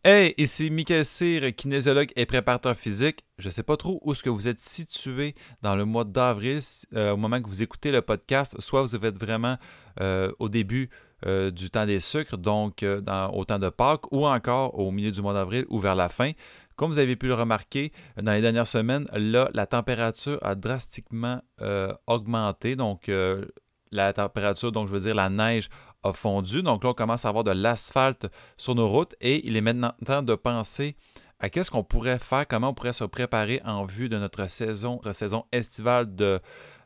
Hey, ici Michael Cyr, kinésiologue et préparateur physique. Je ne sais pas trop où est-ce que vous êtes situé dans le mois d'avril, au moment que vous écoutez le podcast. Soit vous êtes vraiment au début du temps des sucres, donc au temps de Pâques, ou encore au milieu du mois d'avril ou vers la fin. Comme vous avez pu le remarquer, dans les dernières semaines, là, la température a drastiquement augmenté. Donc, la température, donc je veux dire la neige, a fondu. Donc là, on commence à avoir de l'asphalte sur nos routes et il est maintenant temps de penser à qu'est-ce qu'on pourrait faire, comment on pourrait se préparer en vue de notre saison estivale de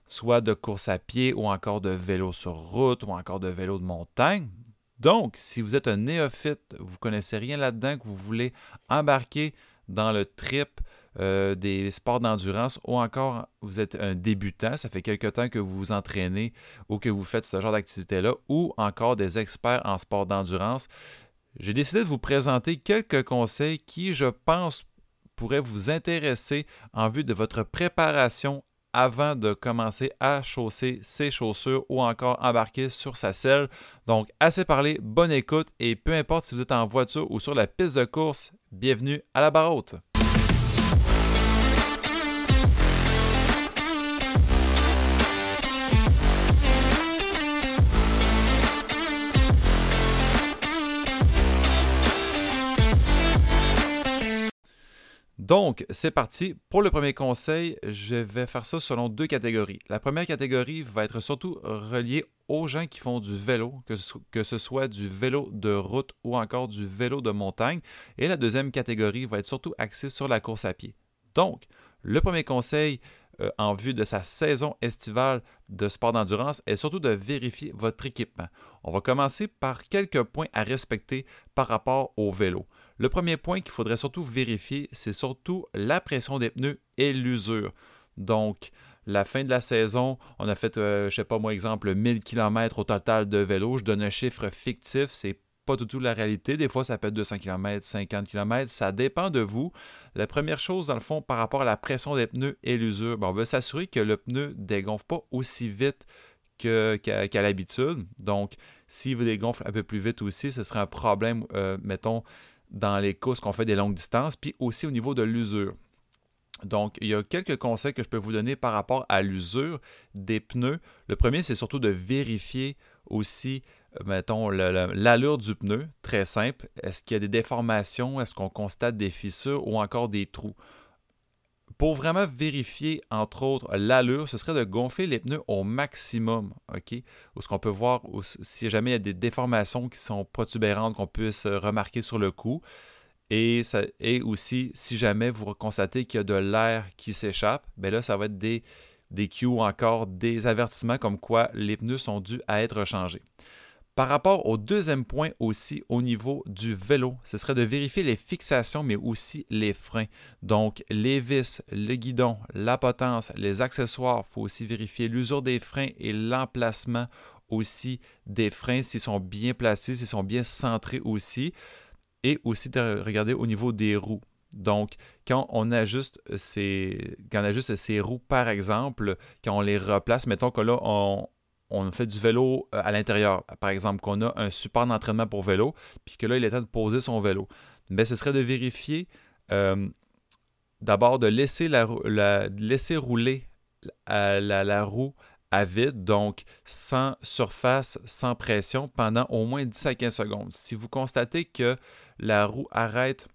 soit de course à pied ou encore de vélo sur route ou encore de vélo de montagne. Donc, si vous êtes un néophyte, vous ne connaissez rien là-dedans, que vous voulez embarquer dans le trip des sports d'endurance ou encore vous êtes un débutant, ça fait quelque temps que vous vous entraînez ou que vous faites ce genre d'activité-là ou encore des experts en sport d'endurance, j'ai décidé de vous présenter quelques conseils qui, je pense, pourraient vous intéresser en vue de votre préparation avant de commencer à chausser ses chaussures ou encore embarquer sur sa selle. Donc, assez parlé, bonne écoute et peu importe si vous êtes en voiture ou sur la piste de course, bienvenue à la barre haute. Donc, c'est parti. Pour le premier conseil, je vais faire ça selon deux catégories. La première catégorie va être surtout reliée aux gens qui font du vélo, que ce soit du vélo de route ou encore du vélo de montagne. Et la deuxième catégorie va être surtout axée sur la course à pied. Donc, le premier conseil en vue de sa saison estivale de sport d'endurance est surtout de vérifier votre équipement. On va commencer par quelques points à respecter par rapport au vélo. Le premier point qu'il faudrait surtout vérifier, c'est surtout la pression des pneus et l'usure. Donc, la fin de la saison, on a fait, je ne sais pas moi, exemple, 1000 km au total de vélo. Je donne un chiffre fictif, c'est pas du tout la réalité. Des fois, ça peut être 200 km, 50 km, ça dépend de vous. La première chose, dans le fond, par rapport à la pression des pneus et l'usure, on veut s'assurer que le pneu ne dégonfle pas aussi vite qu'à l'habitude. Donc, s'il vous dégonfle un peu plus vite aussi, ce serait un problème, mettons, dans les courses qu'on fait des longues distances, puis aussi au niveau de l'usure. Donc, il y a quelques conseils que je peux vous donner par rapport à l'usure des pneus. Le premier, c'est surtout de vérifier aussi, mettons, l'allure du pneu, très simple. Est-ce qu'il y a des déformations? Est-ce qu'on constate des fissures ou encore des trous? Pour vraiment vérifier, entre autres, l'allure, ce serait de gonfler les pneus au maximum, OK? Ou ce qu'on peut voir, si jamais il y a des déformations qui sont protubérantes qu'on puisse remarquer sur le coup. Et aussi, si jamais vous constatez qu'il y a de l'air qui s'échappe, bien là, ça va être des cues ou encore des avertissements comme quoi les pneus sont dus à être changés. Par rapport au deuxième point aussi, au niveau du vélo, ce serait de vérifier les fixations, mais aussi les freins. Donc, les vis, le guidon, la potence, les accessoires. Il faut aussi vérifier l'usure des freins et l'emplacement aussi des freins, s'ils sont bien placés, s'ils sont bien centrés aussi. Et aussi de regarder au niveau des roues. Donc, quand on ajuste ces roues, par exemple, quand on les replace, mettons que là, on fait du vélo à l'intérieur, par exemple, qu'on a un support d'entraînement pour vélo, puis que là, il est temps de poser son vélo. Mais ce serait de vérifier, d'abord de laisser laisser rouler la roue à vide, donc sans surface, sans pression, pendant au moins 10 à 15 secondes. Si vous constatez que la roue arrête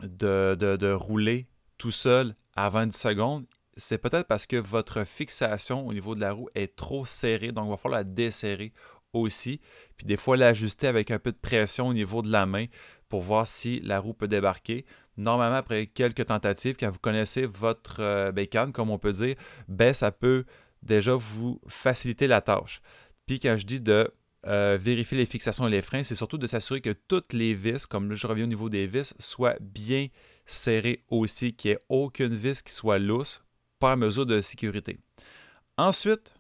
de rouler tout seul avant 10 secondes, c'est peut-être parce que votre fixation au niveau de la roue est trop serrée, donc il va falloir la desserrer aussi, puis des fois l'ajuster avec un peu de pression au niveau de la main pour voir si la roue peut débarquer. Normalement, après quelques tentatives, quand vous connaissez votre bécane, comme on peut dire, ben ça peut déjà vous faciliter la tâche. Puis quand je dis de vérifier les fixations et les freins, c'est surtout de s'assurer que toutes les vis, comme là je reviens au niveau des vis, soient bien serrées aussi, qu'il n'y ait aucune vis qui soit lousse, par mesure de sécurité. Ensuite,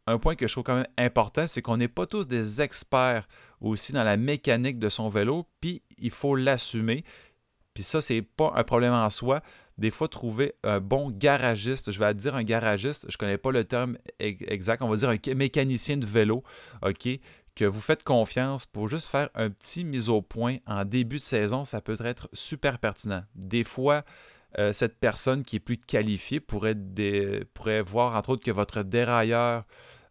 un point que je trouve quand même important, c'est qu'on n'est pas tous des experts aussi dans la mécanique de son vélo, puis il faut l'assumer. Puis ça, c'est pas un problème en soi. Des fois, trouver un bon garagiste, je vais dire un garagiste, je ne connais pas le terme exact, on va dire un mécanicien de vélo, OK, que vous faites confiance pour juste faire un petit mise au point en début de saison, ça peut être super pertinent. Des fois, cette personne qui est plus qualifiée pourrait voir, entre autres, que votre dérailleur,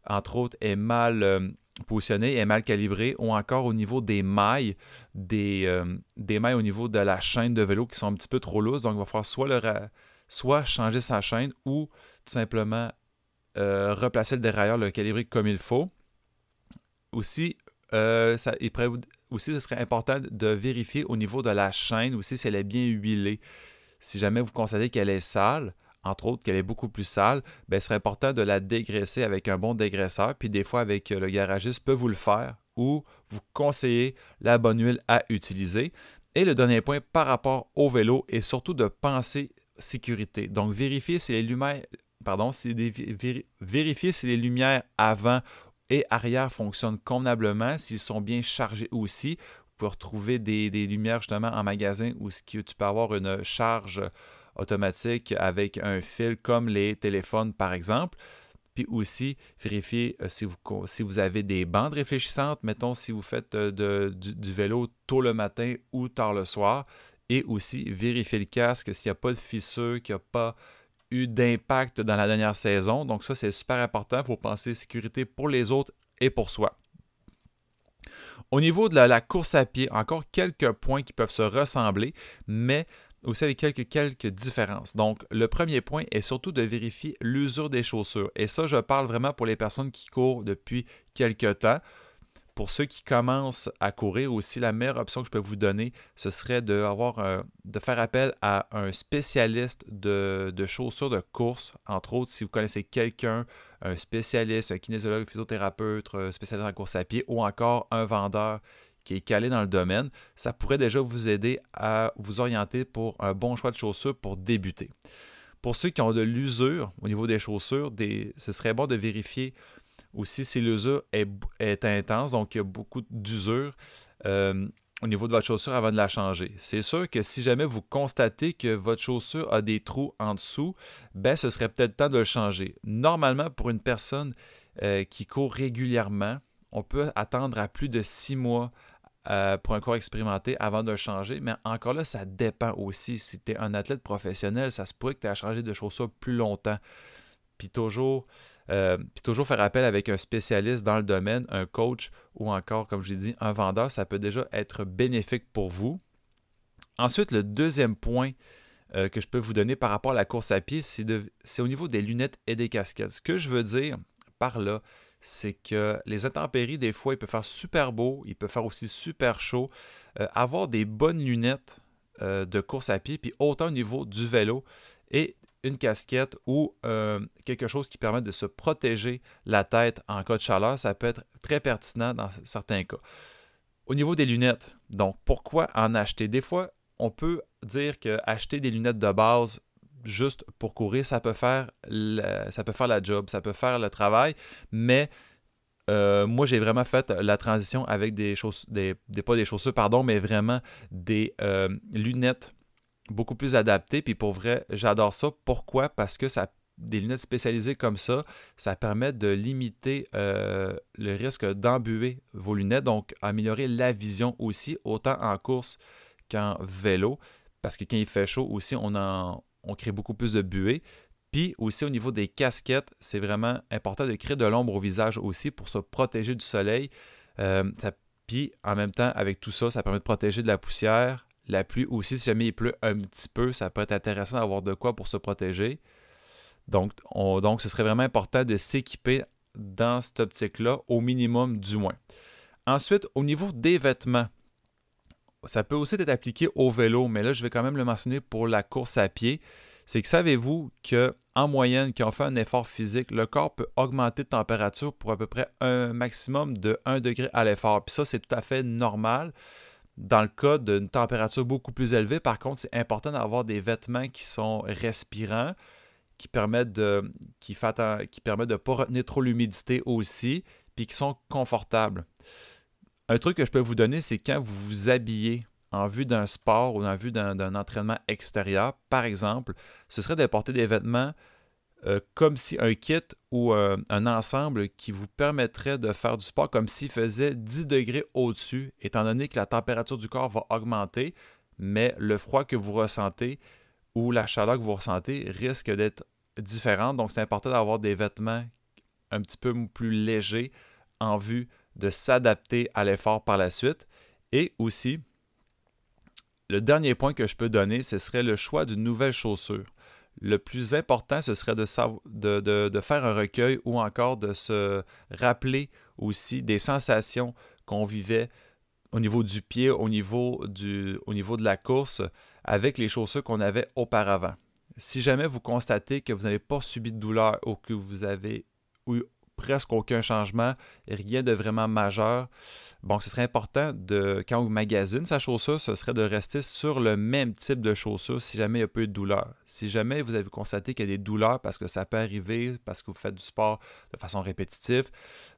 entre autres, est mal positionné, est mal calibré, ou encore au niveau des mailles, des mailles au niveau de la chaîne de vélo qui sont un petit peu trop lousses. Donc, il va falloir soit changer sa chaîne ou tout simplement replacer le dérailleur, le calibrer comme il faut. Aussi, ce serait important de vérifier au niveau de la chaîne aussi si elle est bien huilée. Si jamais vous constatez qu'elle est sale, entre autres qu'elle est beaucoup plus sale, bien, il serait important de la dégraisser avec un bon dégraisseur. Puis des fois, avec le garagiste peut vous le faire ou vous conseiller la bonne huile à utiliser. Et le dernier point par rapport au vélo est surtout de penser sécurité. Donc, vérifiez si les lumières, vérifiez si les lumières avant et arrière fonctionnent convenablement, s'ils sont bien chargés aussi. Vous pouvez retrouver des lumières justement en magasin où tu peux avoir une charge automatique avec un fil comme les téléphones par exemple. Puis aussi, vérifiez si vous avez des bandes réfléchissantes, mettons si vous faites du vélo tôt le matin ou tard le soir. Et aussi, vérifiez le casque s'il n'y a pas de fissure, qu'il n'y a pas eu d'impact dans la dernière saison. Donc ça, c'est super important. Il faut penser sécurité pour les autres et pour soi. Au niveau de la course à pied, encore quelques points qui peuvent se ressembler, mais aussi avec quelques différences. Donc, le premier point est surtout de vérifier l'usure des chaussures. Et ça, je parle vraiment pour les personnes qui courent depuis quelques temps. Pour ceux qui commencent à courir aussi, la meilleure option que je peux vous donner, ce serait de faire appel à un spécialiste de chaussures de course. Entre autres, si vous connaissez quelqu'un, un spécialiste, un kinésiologue, physiothérapeute, un spécialiste en course à pied ou encore un vendeur qui est calé dans le domaine, ça pourrait déjà vous aider à vous orienter pour un bon choix de chaussures pour débuter. Pour ceux qui ont de l'usure au niveau des chaussures, ce serait bon de vérifier aussi si l'usure est intense, donc il y a beaucoup d'usure au niveau de votre chaussure avant de la changer. C'est sûr que si jamais vous constatez que votre chaussure a des trous en dessous, ben ce serait peut-être temps de le changer. Normalement, pour une personne qui court régulièrement, on peut attendre à plus de 6 mois pour un cours expérimenté avant de le changer, mais encore là, ça dépend aussi. Si tu es un athlète professionnel, ça se pourrait que tu aies à changer de chaussures plus longtemps. Puis toujours faire appel avec un spécialiste dans le domaine, un coach ou encore, comme je l'ai dit, un vendeur, ça peut déjà être bénéfique pour vous. Ensuite, le deuxième point que je peux vous donner par rapport à la course à pied, c'est au niveau des lunettes et des casquettes. Ce que je veux dire par là, c'est que les intempéries, des fois, il peut faire super beau, il peut faire aussi super chaud. Avoir des bonnes lunettes de course à pied, puis autant au niveau du vélo et une casquette ou quelque chose qui permet de se protéger la tête en cas de chaleur, ça peut être très pertinent dans certains cas. Au niveau des lunettes, donc pourquoi en acheter? Des fois, on peut dire qu'acheter des lunettes de base juste pour courir, ça peut faire la job, ça peut faire le travail, mais moi, j'ai vraiment fait la transition avec pas des chaussures, pardon, mais vraiment des lunettes beaucoup plus adaptées. Puis pour vrai, j'adore ça. Pourquoi? Parce que des lunettes spécialisées comme ça permet de limiter le risque d'embuer vos lunettes, donc améliorer la vision aussi, autant en course qu'en vélo, parce que quand il fait chaud aussi, on crée beaucoup plus de buée. Puis aussi au niveau des casquettes, c'est vraiment important de créer de l'ombre au visage aussi pour se protéger du soleil. Puis en même temps, avec tout ça, ça permet de protéger de la poussière, la pluie aussi. Si jamais il pleut un petit peu, ça peut être intéressant d'avoir de quoi pour se protéger. Donc ce serait vraiment important de s'équiper dans cette optique-là, au minimum du moins. Ensuite, au niveau des vêtements, ça peut aussi être appliqué au vélo, mais là, je vais quand même le mentionner pour la course à pied. C'est que savez-vous qu'en moyenne, quand on fait un effort physique, le corps peut augmenter de température pour à peu près un maximum de 1 degré à l'effort. Puis ça, c'est tout à fait normal. Dans le cas d'une température beaucoup plus élevée, par contre, c'est important d'avoir des vêtements qui sont respirants, qui permettent de ne pas retenir trop l'humidité aussi, puis qui sont confortables. Un truc que je peux vous donner, c'est quand vous vous habillez en vue d'un sport ou en vue d'un entraînement extérieur, par exemple, ce serait de porter des vêtements comme si un kit ou un ensemble qui vous permettrait de faire du sport comme s'il faisait 10 degrés au-dessus, étant donné que la température du corps va augmenter, mais le froid que vous ressentez ou la chaleur que vous ressentez risque d'être différente. Donc, c'est important d'avoir des vêtements un petit peu plus légers en vue de s'adapter à l'effort par la suite. Et aussi, le dernier point que je peux donner, ce serait le choix d'une nouvelle chaussure. Le plus important, ce serait de faire un recueil ou encore de se rappeler aussi des sensations qu'on vivait au niveau du pied, au niveau de la course, avec les chaussures qu'on avait auparavant. Si jamais vous constatez que vous n'avez pas subi de douleur ou que vous avez eu presque aucun changement, rien de vraiment majeur, bon, ce serait important quand on magasine sa chaussure, ce serait de rester sur le même type de chaussure si jamais il y a peu de douleur. Si jamais vous avez constaté qu'il y a des douleurs parce que ça peut arriver, parce que vous faites du sport de façon répétitive,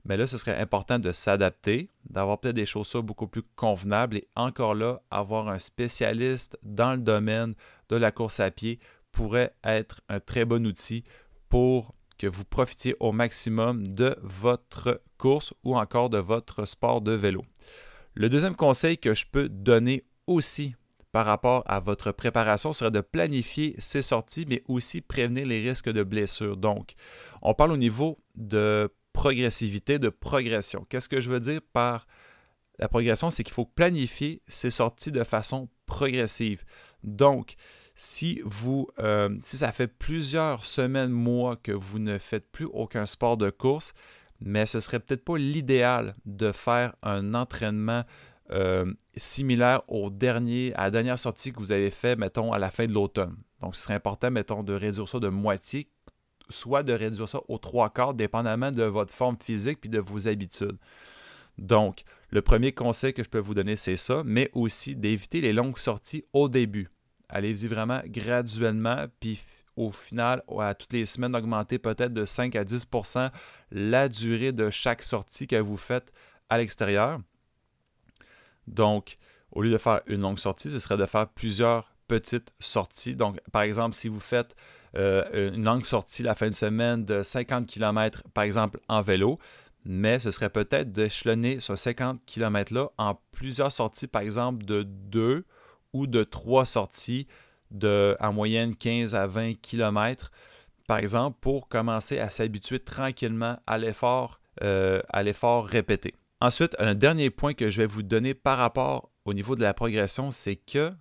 mais là, ce serait important de s'adapter, d'avoir peut-être des chaussures beaucoup plus convenables et encore là, avoir un spécialiste dans le domaine de la course à pied pourrait être un très bon outil pour que vous profitiez au maximum de votre course ou encore de votre sport de vélo. Le deuxième conseil que je peux donner aussi par rapport à votre préparation serait de planifier ses sorties, mais aussi prévenir les risques de blessures. Donc, on parle au niveau de progressivité, de progression. Qu'est-ce que je veux dire par la progression? C'est qu'il faut planifier ses sorties de façon progressive. Donc, si ça fait plusieurs semaines, mois que vous ne faites plus aucun sport de course, mais ce serait peut-être pas l'idéal de faire un entraînement similaire à la dernière sortie que vous avez fait, mettons, à la fin de l'automne. Donc, ce serait important, mettons, de réduire ça de moitié, soit de réduire ça aux 3/4, dépendamment de votre forme physique puis de vos habitudes. Donc, le premier conseil que je peux vous donner, c'est ça, mais aussi d'éviter les longues sorties au début. Allez-y vraiment graduellement, puis au final, à toutes les semaines, augmentez peut-être de 5 à 10 % la durée de chaque sortie que vous faites à l'extérieur. Donc, au lieu de faire une longue sortie, ce serait de faire plusieurs petites sorties. Donc, par exemple, si vous faites une longue sortie la fin de semaine de 50 km, par exemple, en vélo, mais ce serait peut-être d'échelonner ce 50 km-là en plusieurs sorties, par exemple, de 2 ou de 3 sorties en moyenne 15 à 20 km, par exemple, pour commencer à s'habituer tranquillement à l'effort répété. Ensuite, un dernier point que je vais vous donner par rapport au niveau de la progression, c'est que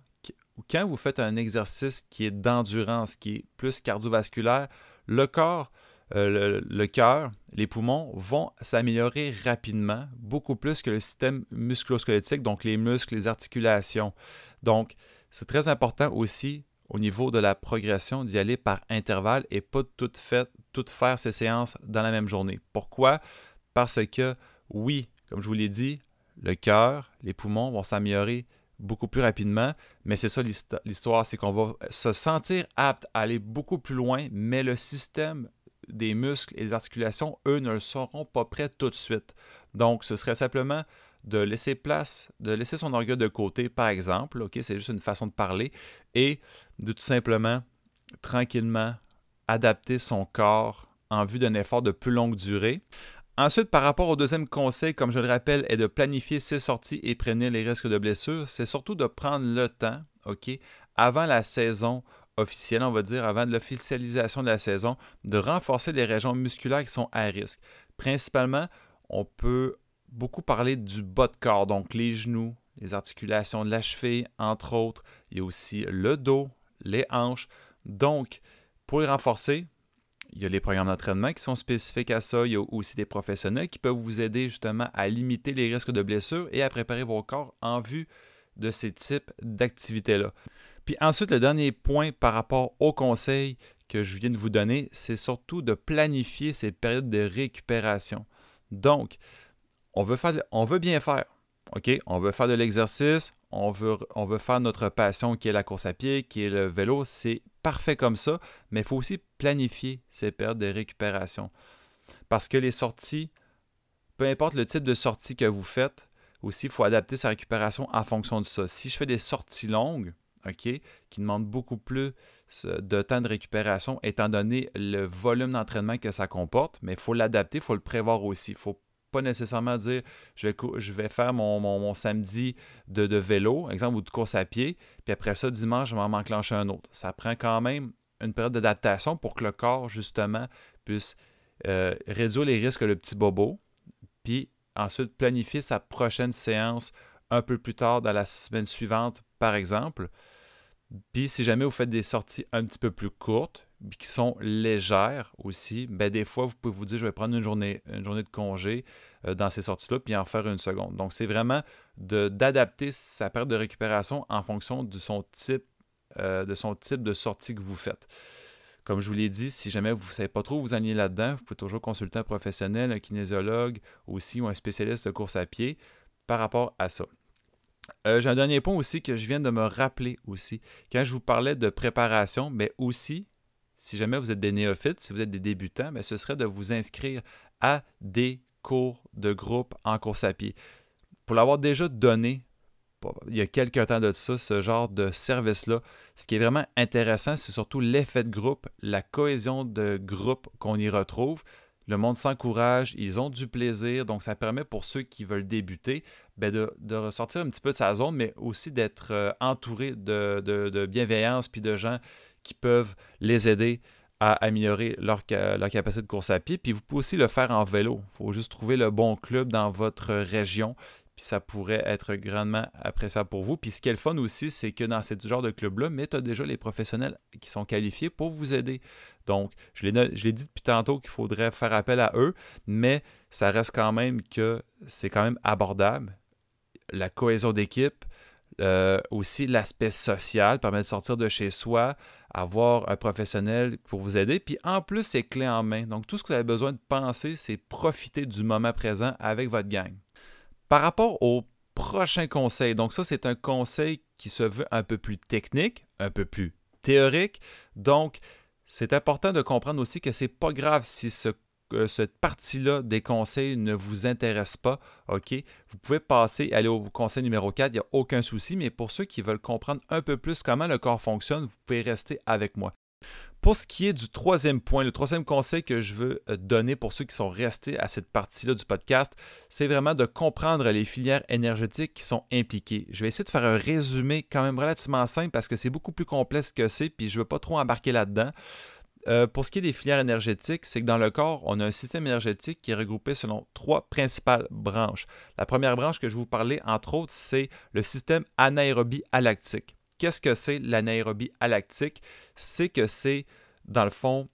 quand vous faites un exercice qui est d'endurance, qui est plus cardiovasculaire, le corps, le cœur, les poumons vont s'améliorer rapidement, beaucoup plus que le système musculo-squelettique, donc les muscles, les articulations. Donc, c'est très important aussi au niveau de la progression d'y aller par intervalle et pas tout faire ces séances dans la même journée. Pourquoi? Parce que, oui, comme je vous l'ai dit, le cœur, les poumons vont s'améliorer beaucoup plus rapidement, mais c'est ça l'histoire, c'est qu'on va se sentir apte à aller beaucoup plus loin, mais le système des muscles et des articulations, eux, ne seront pas prêts tout de suite. Donc, ce serait simplement de laisser son orgueil de côté, par exemple, ok, c'est juste une façon de parler, et de tout simplement, tranquillement, adapter son corps en vue d'un effort de plus longue durée. Ensuite, par rapport au deuxième conseil, comme je le rappelle, est de planifier ses sorties et prévenir les risques de blessures. C'est surtout de prendre le temps, ok, avant la saison officielle, on va dire, avant l'officialisation de la saison, de renforcer les régions musculaires qui sont à risque. Principalement, on peut beaucoup parler du bas de corps, donc les genoux, les articulations de la cheville, entre autres. Il y a aussi le dos, les hanches. Donc, pour les renforcer, il y a les programmes d'entraînement qui sont spécifiques à ça. Il y a aussi des professionnels qui peuvent vous aider justement à limiter les risques de blessures et à préparer vos corps en vue de ces types d'activités-là. Puis ensuite, le dernier point par rapport aux conseils que je viens de vous donner, c'est surtout de planifier ces périodes de récupération. Donc, on veut bien faire. OK? On veut faire de l'exercice, on veut faire notre passion qui est la course à pied, qui est le vélo. C'est parfait comme ça, mais il faut aussi planifier ces périodes de récupération. Parce que les sorties, peu importe le type de sortie que vous faites, aussi, il faut adapter sa récupération en fonction de ça. Si je fais des sorties longues, OK, qui demande beaucoup plus de temps de récupération étant donné le volume d'entraînement que ça comporte, mais il faut l'adapter, il faut le prévoir aussi. Il ne faut pas nécessairement dire je vais faire mon samedi de vélo, exemple, ou de course à pied, puis après ça, dimanche, je vais m'enclencher un autre. Ça prend quand même une période d'adaptation pour que le corps, justement, puisse réduire les risques de petits bobos, puis ensuite planifier sa prochaine séance un peu plus tard dans la semaine suivante, par exemple. Puis si jamais vous faites des sorties un petit peu plus courtes, puis qui sont légères aussi, ben des fois, vous pouvez vous dire, je vais prendre une journée de congé dans ces sorties-là, puis en faire une seconde. Donc, c'est vraiment d'adapter sa période de récupération en fonction de son type de sortie que vous faites. Comme je vous l'ai dit, si jamais vous ne savez pas trop où vous alliez là-dedans, vous pouvez toujours consulter un professionnel, un kinésiologue aussi ou un spécialiste de course à pied par rapport à ça. J'ai un dernier point aussi que je viens de me rappeler aussi. Quand je vous parlais de préparation, mais aussi, si jamais vous êtes des néophytes, si vous êtes des débutants, mais ce serait de vous inscrire à des cours de groupe en course à pied. Pour l'avoir déjà donné, il y a quelques temps de ça, ce genre de service-là, ce qui est vraiment intéressant, c'est surtout l'effet de groupe, la cohésion de groupe qu'on y retrouve. Le monde s'encourage, ils ont du plaisir, donc ça permet pour ceux qui veulent débuter de ressortir un petit peu de sa zone, mais aussi d'être entouré de bienveillance puis de gens qui peuvent les aider à améliorer leur capacité de course à pied. Puis vous pouvez aussi le faire en vélo. Il faut juste trouver le bon club dans votre région. Puis ça pourrait être grandement appréciable pour vous. Puis ce qui est le fun aussi, c'est que dans ce genre de club-là, mais tu as déjà les professionnels qui sont qualifiés pour vous aider. Donc, je l'ai dit depuis tantôt qu'il faudrait faire appel à eux, mais ça reste quand même que c'est quand même abordable. La cohésion d'équipe, aussi l'aspect social, permet de sortir de chez soi, avoir un professionnel pour vous aider. Puis en plus, c'est clé en main. Donc, tout ce que vous avez besoin de penser, c'est profiter du moment présent avec votre gang. Par rapport au prochain conseil, donc ça, c'est un conseil qui se veut un peu plus technique, un peu plus théorique. Donc, c'est important de comprendre aussi que c'est pas grave si cette partie-là des conseils ne vous intéresse pas. OK? Vous pouvez passer et aller au conseil numéro 4, il n'y a aucun souci, mais pour ceux qui veulent comprendre un peu plus comment le corps fonctionne, vous pouvez rester avec moi. Pour ce qui est du troisième point, le troisième conseil que je veux donner pour ceux qui sont restés à cette partie-là du podcast, c'est vraiment de comprendre les filières énergétiques qui sont impliquées. Je vais essayer de faire un résumé quand même relativement simple parce que c'est beaucoup plus complexe que c'est, puis je ne veux pas trop embarquer là-dedans. Pour ce qui est des filières énergétiques, c'est que dans le corps, on a un système énergétique qui est regroupé selon 3 principales branches. La première branche que je vais vous parler, entre autres, c'est le système anaérobie alactique. Qu'est-ce que c'est l'anaérobie alactique? C'est que c'est, dans le fond,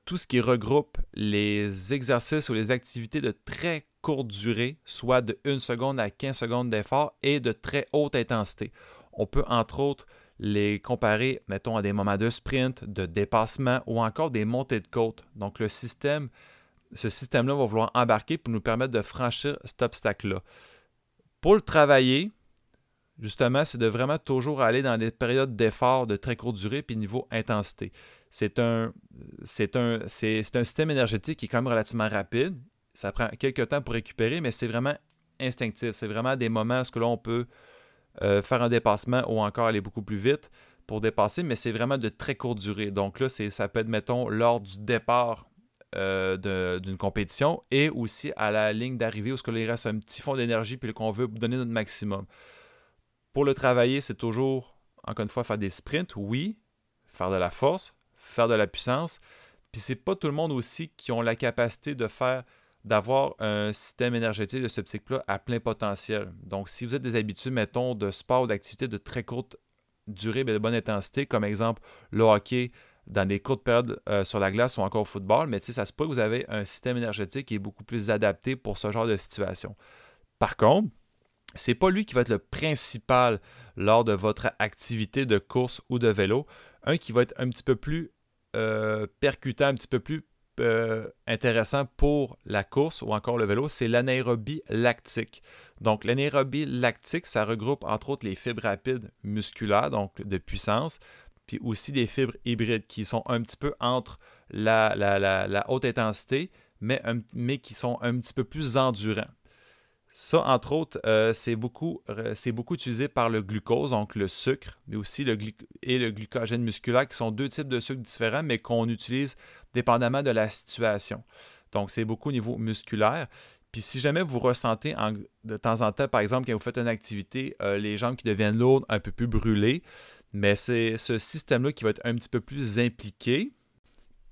tout ce qui regroupe les exercices ou les activités de très courte durée, soit de 1 seconde à 15 secondes d'effort et de très haute intensité. On peut, entre autres, les comparer, mettons, à des moments de sprint, de dépassement ou encore des montées de côte. Donc, ce système-là va vouloir embarquer pour nous permettre de franchir cet obstacle-là. Pour le travailler, justement, c'est de vraiment toujours aller dans des périodes d'effort de très courte durée puis niveau intensité. C'est un système énergétique qui est quand même relativement rapide. Ça prend quelques temps pour récupérer, mais c'est vraiment instinctif. C'est vraiment des moments où là, on peut faire un dépassement ou encore aller beaucoup plus vite pour dépasser, mais c'est vraiment de très courte durée. Donc là, ça peut être, mettons, lors du départ d'une compétition et aussi à la ligne d'arrivée où il reste un petit fond d'énergie puis qu'on veut donner notre maximum. Pour le travailler, c'est toujours, encore une fois, faire des sprints, oui, faire de la force, faire de la puissance. Puis c'est pas tout le monde aussi qui ont la capacité d'avoir un système énergétique de ce type-là à plein potentiel. Donc, si vous êtes des habitués, mettons, de sport ou d'activités de très courte durée mais de bonne intensité, comme exemple le hockey dans des courtes périodes sur la glace ou encore au football, mais ça se peut que vous avez un système énergétique qui est beaucoup plus adapté pour ce genre de situation. Par contre, c'est pas lui qui va être le principal lors de votre activité de course ou de vélo. Un qui va être un petit peu plus percutant, un petit peu plus intéressant pour la course ou encore le vélo, c'est l'anaérobie lactique. Donc, l'anaérobie lactique, ça regroupe entre autres les fibres rapides musculaires, donc de puissance, puis aussi des fibres hybrides qui sont un petit peu entre la haute intensité, mais qui sont un petit peu plus endurants. Ça, entre autres, c'est beaucoup utilisé par le glucose, donc le sucre, mais aussi et le glucogène musculaire, qui sont deux types de sucres différents, mais qu'on utilise dépendamment de la situation. Donc, c'est beaucoup au niveau musculaire. Puis si jamais vous ressentez de temps en temps, par exemple, quand vous faites une activité, les jambes qui deviennent lourdes, un peu plus brûlées, mais c'est ce système-là qui va être un petit peu plus impliqué.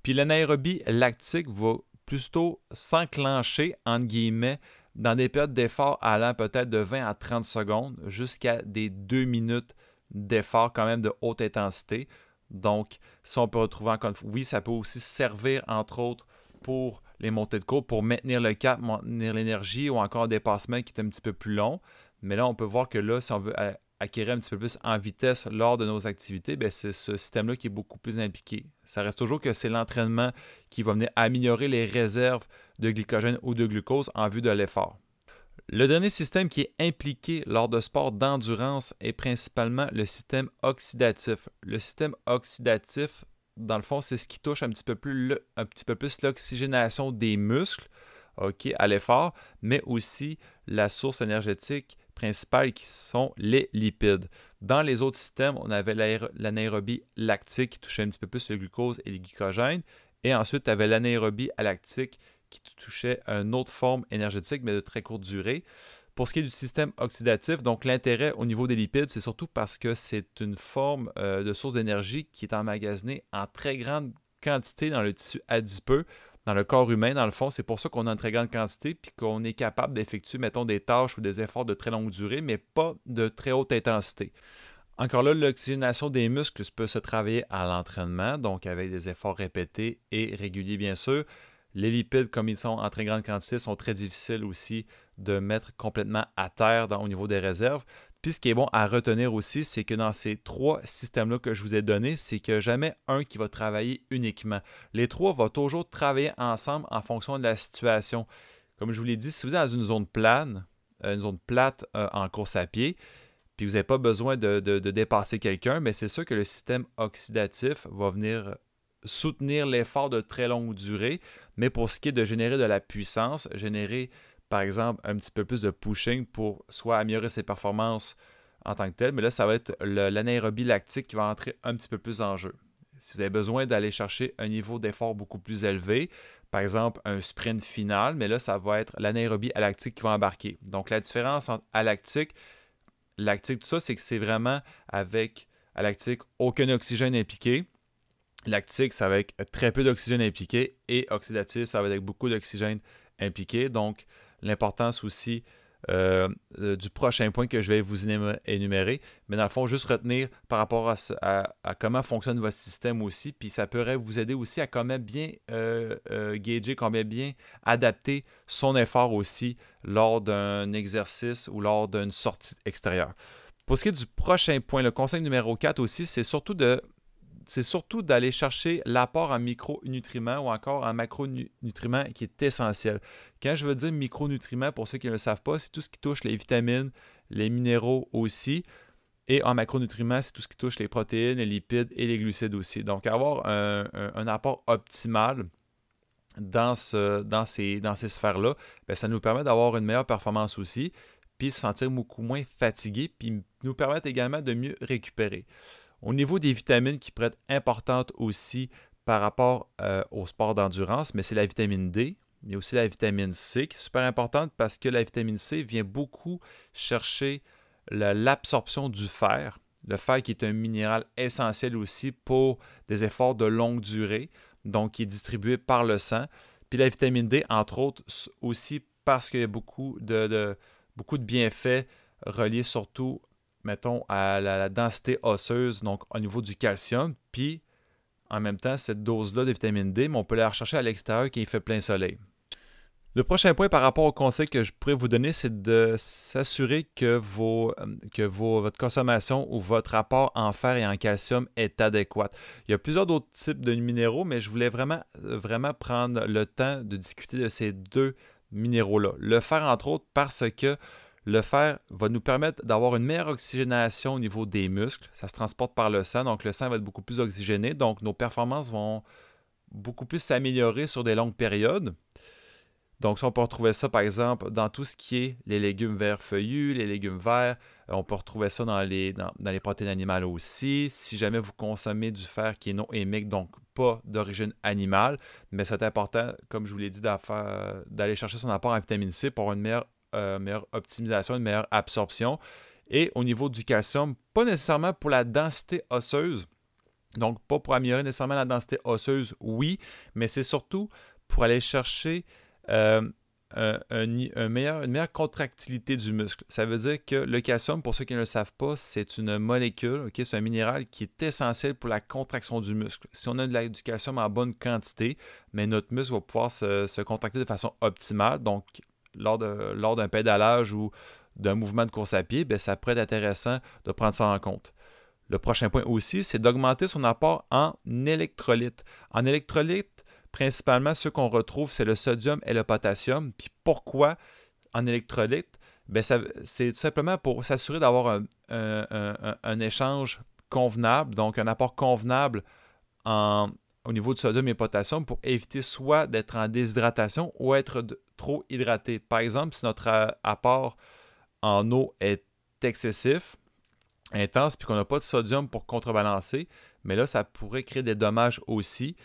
Puis l'anaérobie lactique va plutôt s'enclencher, entre guillemets, dans des périodes d'effort allant peut-être de 20 à 30 secondes jusqu'à des 2 minutes d'effort quand même de haute intensité. Donc, ça, on peut retrouver encore une fois. Oui, ça peut aussi servir, entre autres, pour les montées de courbe, pour maintenir le cap, maintenir l'énergie ou encore un dépassement qui est un petit peu plus long. Mais là, on peut voir que là, si on veut acquérir un petit peu plus en vitesse lors de nos activités, bien, c'est ce système-là qui est beaucoup plus impliqué. Ça reste toujours que c'est l'entraînement qui va venir améliorer les réserves de glycogène ou de glucose en vue de l'effort. Le dernier système qui est impliqué lors de sports d'endurance est principalement le système oxydatif. Le système oxydatif, dans le fond, c'est ce qui touche un petit peu plus l'oxygénation des muscles, ok, à l'effort, mais aussi la source énergétique principales qui sont les lipides. Dans les autres systèmes, on avait l'anaérobie lactique qui touchait un petit peu plus le glucose et le glycogène. Et ensuite, tu avais l'anaérobie alactique qui touchait une autre forme énergétique, mais de très courte durée. Pour ce qui est du système oxydatif, donc l'intérêt au niveau des lipides, c'est surtout parce que c'est une forme de source d'énergie qui est emmagasinée en très grande quantité dans le tissu adipeux, dans le corps humain, dans le fond. C'est pour ça qu'on a une très grande quantité puis qu'on est capable d'effectuer, mettons, des tâches ou des efforts de très longue durée, mais pas de très haute intensité. Encore là, l'oxygénation des muscles peut se travailler à l'entraînement, donc avec des efforts répétés et réguliers, bien sûr. Les lipides, comme ils sont en très grande quantité, sont très difficiles aussi de mettre complètement à terre au niveau des réserves. Puis ce qui est bon à retenir aussi, c'est que dans ces trois systèmes-là que je vous ai donnés, c'est qu'il n'y a jamais un qui va travailler uniquement. Les trois vont toujours travailler ensemble en fonction de la situation. Comme je vous l'ai dit, si vous êtes dans une zone plane, une zone plate en course à pied, puis vous n'avez pas besoin de dépasser quelqu'un, mais c'est sûr que le système oxydatif va venir soutenir l'effort de très longue durée, mais pour ce qui est de générer de la puissance, générer par exemple un petit peu plus de pushing pour soit améliorer ses performances en tant que tel, mais là ça va être l'anaérobie lactique qui va entrer un petit peu plus en jeu. Si vous avez besoin d'aller chercher un niveau d'effort beaucoup plus élevé, par exemple un sprint final, mais là ça va être l'anaérobie alactique qui va embarquer. Donc la différence entre alactique, lactique, tout ça, c'est que c'est vraiment avec alactique aucun oxygène impliqué. Lactique, ça va avec très peu d'oxygène impliqué et oxydatif, ça va avec beaucoup d'oxygène impliqué. Donc, l'importance aussi du prochain point que je vais vous énumérer. Mais dans le fond, juste retenir par rapport à comment fonctionne votre système aussi. Puis ça pourrait vous aider aussi à comment bien gager, combien bien adapter son effort aussi lors d'un exercice ou lors d'une sortie extérieure. Pour ce qui est du prochain point, le conseil numéro 4 aussi, c'est surtout d'aller chercher l'apport en micronutriments ou encore en macronutriments qui est essentiel. Quand je veux dire micronutriments, pour ceux qui ne le savent pas, c'est tout ce qui touche les vitamines, les minéraux aussi. Et en macronutriments, c'est tout ce qui touche les protéines, les lipides et les glucides aussi. Donc, avoir un apport optimal dans ces sphères-là, bien, ça nous permet d'avoir une meilleure performance aussi, puis se sentir beaucoup moins fatigué, puis nous permettre également de mieux récupérer. Au niveau des vitamines qui pourraient être importantes aussi par rapport au sport d'endurance, mais c'est la vitamine D, mais aussi la vitamine C qui est super importante parce que la vitamine C vient beaucoup chercher l'absorption du fer. Le fer qui est un minéral essentiel aussi pour des efforts de longue durée, donc qui est distribué par le sang. Puis la vitamine D, entre autres, aussi parce qu'il y a beaucoup de bienfaits reliés surtout mettons, à la densité osseuse, donc au niveau du calcium, puis en même temps, cette dose-là de vitamine D, mais on peut la rechercher à l'extérieur quand il fait plein soleil. Le prochain point par rapport au conseil que je pourrais vous donner, c'est de s'assurer que votre consommation ou votre apport en fer et en calcium est adéquat. Il y a plusieurs d'autres types de minéraux, mais je voulais vraiment prendre le temps de discuter de ces deux minéraux-là. Le fer, entre autres, parce que le fer va nous permettre d'avoir une meilleure oxygénation au niveau des muscles. Ça se transporte par le sang, donc le sang va être beaucoup plus oxygéné. Donc nos performances vont beaucoup plus s'améliorer sur des longues périodes. Donc, ça, on peut retrouver ça, par exemple, dans tout ce qui est les légumes verts feuillus, les légumes verts. On peut retrouver ça dans les protéines animales aussi. Si jamais vous consommez du fer qui est non hémique, donc pas d'origine animale, mais c'est important, comme je vous l'ai dit, d'aller chercher son apport en vitamine C pour avoir une meilleure optimisation, une meilleure absorption. Et au niveau du calcium, pas nécessairement pour la densité osseuse, donc pas pour améliorer nécessairement la densité osseuse, oui, mais c'est surtout pour aller chercher euh, une meilleure contractilité du muscle. Ça veut dire que le calcium, pour ceux qui ne le savent pas, c'est une molécule, okay, c'est un minéral qui est essentiel pour la contraction du muscle. Si on a du calcium en bonne quantité, mais notre muscle va pouvoir se contracter de façon optimale. Donc, lors d'un pédalage ou d'un mouvement de course à pied, bien, ça pourrait être intéressant de prendre ça en compte. Le prochain point aussi, c'est d'augmenter son apport en électrolytes. En électrolytes, principalement, ceux qu'on retrouve, c'est le sodium et le potassium. Puis pourquoi en électrolytes? Bien, c'est tout simplement pour s'assurer d'avoir un échange convenable, donc un apport convenable au niveau du sodium et potassium pour éviter soit d'être en déshydratation ou être trop hydraté. Par exemple, si notre apport en eau est excessif, intense, puis qu'on n'a pas de sodium pour contrebalancer, mais là, ça pourrait créer des dommages aussi.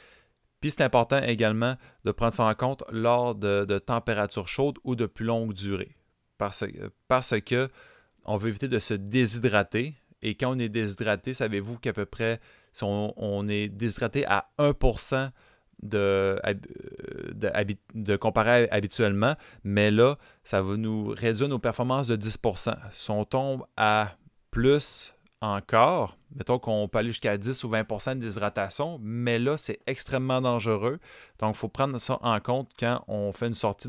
Puis c'est important également de prendre ça en compte lors de températures chaudes ou de plus longue durée. Parce que on veut éviter de se déshydrater. Et quand on est déshydraté, savez-vous qu'à peu près, si on est déshydraté à 1% de comparer habituellement, mais là, ça va nous réduire nos performances de 10%. Si on tombe à plus encore, mettons qu'on peut aller jusqu'à 10 ou 20% de déshydratation, mais là, c'est extrêmement dangereux. Donc, il faut prendre ça en compte quand on fait une sortie,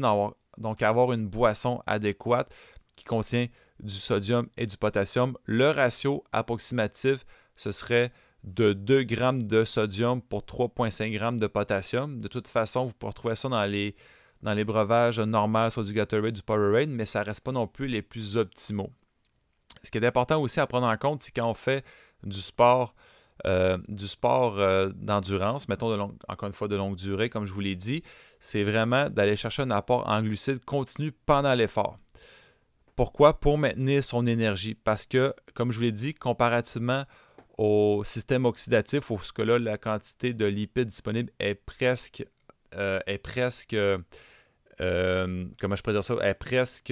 donc avoir une boisson adéquate qui contient du sodium et du potassium. Le ratio approximatif, ce serait de 2 grammes de sodium pour 3,5 grammes de potassium. De toute façon, vous pouvez retrouver ça dans les breuvages normaux, soit du Gatorade, du Powerade, mais ça ne reste pas non plus les plus optimaux. Ce qui est important aussi à prendre en compte, c'est quand on fait du sport d'endurance, mettons encore une fois de longue durée, comme je vous l'ai dit, c'est vraiment d'aller chercher un apport en glucides continu pendant l'effort. Pourquoi? Pour maintenir son énergie. Parce que, comme je vous l'ai dit, comparativement au système oxydatif, où ce que là, la quantité de lipides disponibles est presque comment je pourrais dire ça, est presque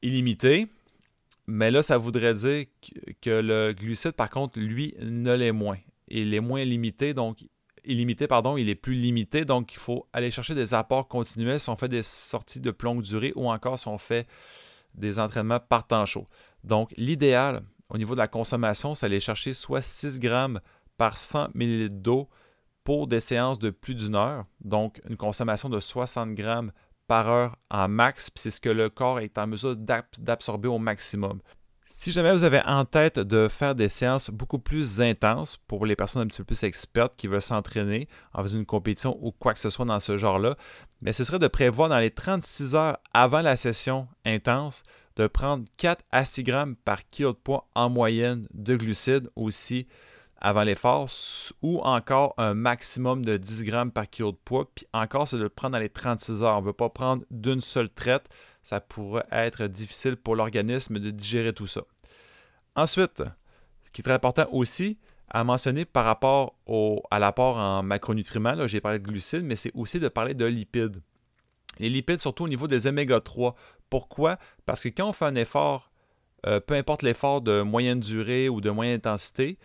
illimitée. Mais là, ça voudrait dire que le glucide, par contre, lui, ne l'est moins. Il est moins limité, donc illimité, pardon, il est plus limité. Donc, il faut aller chercher des apports continuels si on fait des sorties de longue durée ou encore si on fait des entraînements par temps chaud. Donc, l'idéal au niveau de la consommation, c'est aller chercher soit 6 grammes par 100 ml d'eau pour des séances de plus d'une heure. Donc, une consommation de 60 grammes par heure en max, puis c'est ce que le corps est en mesure d'absorber au maximum. Si jamais vous avez en tête de faire des séances beaucoup plus intenses pour les personnes un petit peu plus expertes qui veulent s'entraîner en faisant une compétition ou quoi que ce soit dans ce genre-là, mais ce serait de prévoir dans les 36 heures avant la session intense de prendre 4 à 6 grammes par kilo de poids en moyenne de glucides aussi avant l'effort, ou encore un maximum de 10 grammes par kilo de poids. Puis encore, c'est de le prendre dans les 36 heures. On ne veut pas prendre d'une seule traite. Ça pourrait être difficile pour l'organisme de digérer tout ça. Ensuite, ce qui est très important aussi à mentionner par rapport à l'apport en macronutriments, là, j'ai parlé de glucides, mais c'est aussi de parler de lipides. Les lipides, surtout au niveau des oméga 3. Pourquoi? Parce que quand on fait un effort, peu importe l'effort de moyenne durée ou de moyenne intensité,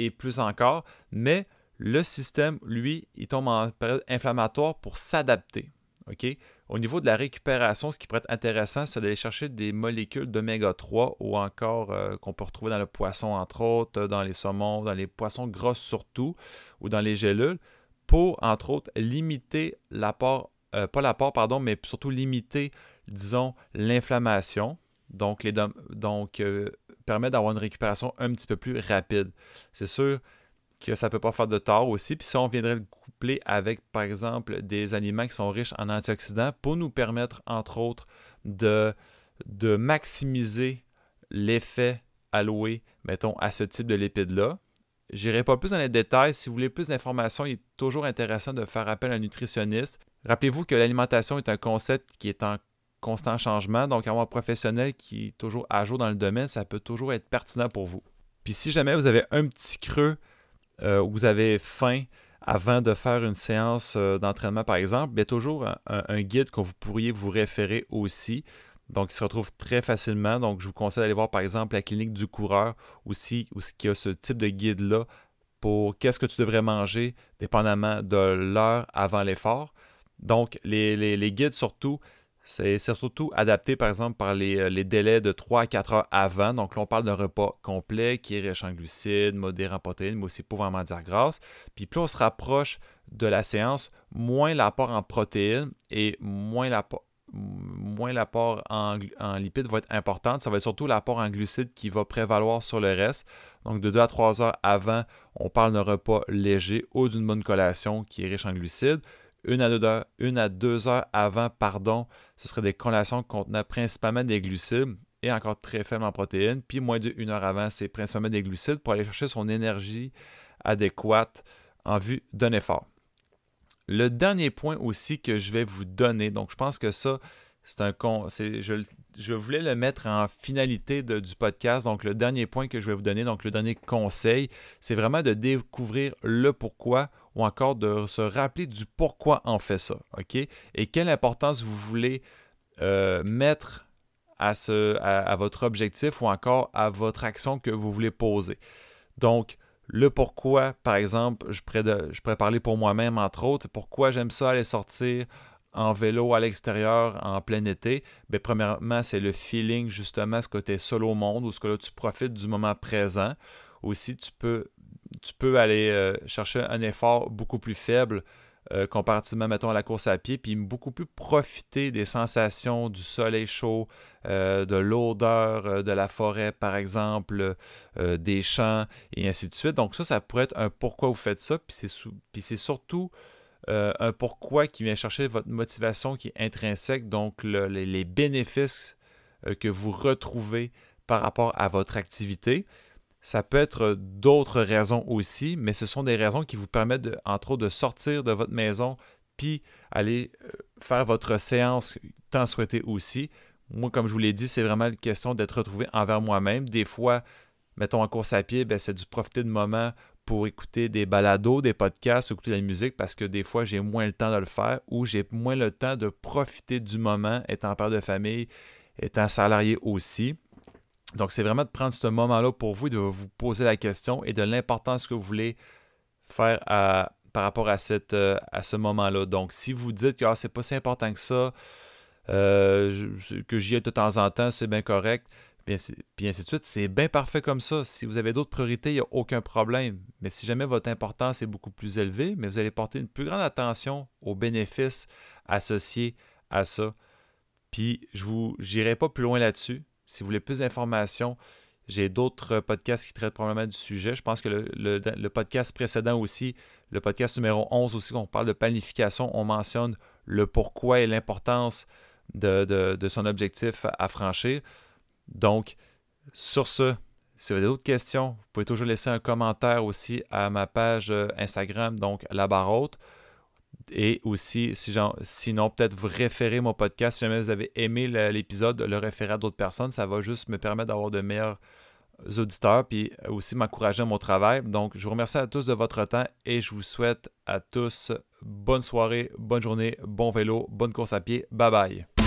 et plus encore, mais le système, lui, il tombe en période inflammatoire pour s'adapter. Okay? Au niveau de la récupération, ce qui pourrait être intéressant, c'est d'aller chercher des molécules d'oméga 3 ou encore qu'on peut retrouver dans le poisson, entre autres, dans les saumons, dans les poissons gros surtout, ou dans les gélules, pour, entre autres, limiter l'apport, mais surtout limiter, disons, l'inflammation. Donc, permet d'avoir une récupération un petit peu plus rapide. C'est sûr que ça ne peut pas faire de tort aussi. Puis si on viendrait le coupler avec, par exemple, des aliments qui sont riches en antioxydants pour nous permettre, entre autres, de maximiser l'effet alloué, mettons, à ce type de lipides-là. Je n'irai pas plus dans les détails. Si vous voulez plus d'informations, il est toujours intéressant de faire appel à un nutritionniste. Rappelez-vous que l'alimentation est un concept qui est en constant changement, donc avoir un professionnel qui est toujours à jour dans le domaine, ça peut toujours être pertinent pour vous. Puis si jamais vous avez un petit creux où vous avez faim avant de faire une séance d'entraînement, par exemple, il y a toujours un guide que vous pourriez vous référer aussi. Donc, il se retrouve très facilement. Donc, je vous conseille d'aller voir, par exemple, la clinique du coureur aussi, où il y a ce type de guide-là pour qu'est-ce que tu devrais manger, dépendamment de l'heure avant l'effort. Donc, les guides, surtout, c'est surtout adapté, par exemple, par les délais de 3 à 4 heures avant. Donc là, on parle d'un repas complet qui est riche en glucides, modéré en protéines, mais aussi pauvre en matières grasses. Puis plus on se rapproche de la séance, moins l'apport en protéines et moins l'apport en lipides va être important. Ça va être surtout l'apport en glucides qui va prévaloir sur le reste. Donc de 2 à 3 heures avant, on parle d'un repas léger ou d'une bonne collation qui est riche en glucides. 1 à 2 heures avant, ce serait des collations contenant principalement des glucides et encore très faibles en protéines. Puis moins d'1 heure avant, c'est principalement des glucides pour aller chercher son énergie adéquate en vue d'un effort. Le dernier point aussi que je vais vous donner, donc je pense que ça, je voulais le mettre en finalité du podcast. Donc le dernier point que je vais vous donner, donc le dernier conseil, c'est vraiment de découvrir le pourquoi ou encore de se rappeler du pourquoi on fait ça, OK? Et quelle importance vous voulez mettre à votre objectif ou encore à votre action que vous voulez poser. Donc, le pourquoi, par exemple, je pourrais parler pour moi-même, entre autres, pourquoi j'aime ça aller sortir en vélo à l'extérieur en plein été. Bien, premièrement, c'est le feeling, justement, ce côté seul au monde, ou ce que là, tu profites du moment présent. Aussi, tu peux aller chercher un effort beaucoup plus faible comparativement, mettons, à la course à pied, puis beaucoup plus profiter des sensations du soleil chaud, de l'odeur de la forêt, par exemple, des champs, et ainsi de suite. Donc ça pourrait être un pourquoi vous faites ça, puis c'est surtout un pourquoi qui vient chercher votre motivation qui est intrinsèque, donc les bénéfices que vous retrouvez par rapport à votre activité. Ça peut être d'autres raisons aussi, mais ce sont des raisons qui vous permettent, entre autres, de sortir de votre maison puis aller faire votre séance tant souhaité aussi. Moi, comme je vous l'ai dit, c'est vraiment une question d'être retrouvé envers moi-même. Des fois, mettons en course à pied, c'est du profiter de moments pour écouter des balados, des podcasts, écouter de la musique parce que des fois, j'ai moins le temps de le faire ou j'ai moins le temps de profiter du moment, étant père de famille, étant salarié aussi. Donc, c'est vraiment de prendre ce moment-là pour vous, de vous poser la question et de l'importance que vous voulez faire par rapport à ce moment-là. Donc, si vous dites que c'est pas si important que ça, que j'y ai de temps en temps, c'est bien correct, puis ainsi de suite, c'est bien parfait comme ça. Si vous avez d'autres priorités, il n'y a aucun problème. Mais si jamais votre importance est beaucoup plus élevée, mais vous allez porter une plus grande attention aux bénéfices associés à ça. Puis, j'irai pas plus loin là-dessus. Si vous voulez plus d'informations, j'ai d'autres podcasts qui traitent probablement du sujet. Je pense que le podcast précédent aussi, le podcast numéro 11 aussi, on parle de planification, on mentionne le pourquoi et l'importance de son objectif à franchir. Donc, sur ce, si vous avez d'autres questions, vous pouvez toujours laisser un commentaire aussi à ma page Instagram, donc La Barre Haute. Et aussi, sinon, peut-être vous référer mon podcast. Si jamais vous avez aimé l'épisode, le référer à d'autres personnes, ça va juste me permettre d'avoir de meilleurs auditeurs puis aussi m'encourager à mon travail. Donc, je vous remercie à tous de votre temps et je vous souhaite à tous bonne soirée, bonne journée, bon vélo, bonne course à pied. Bye bye!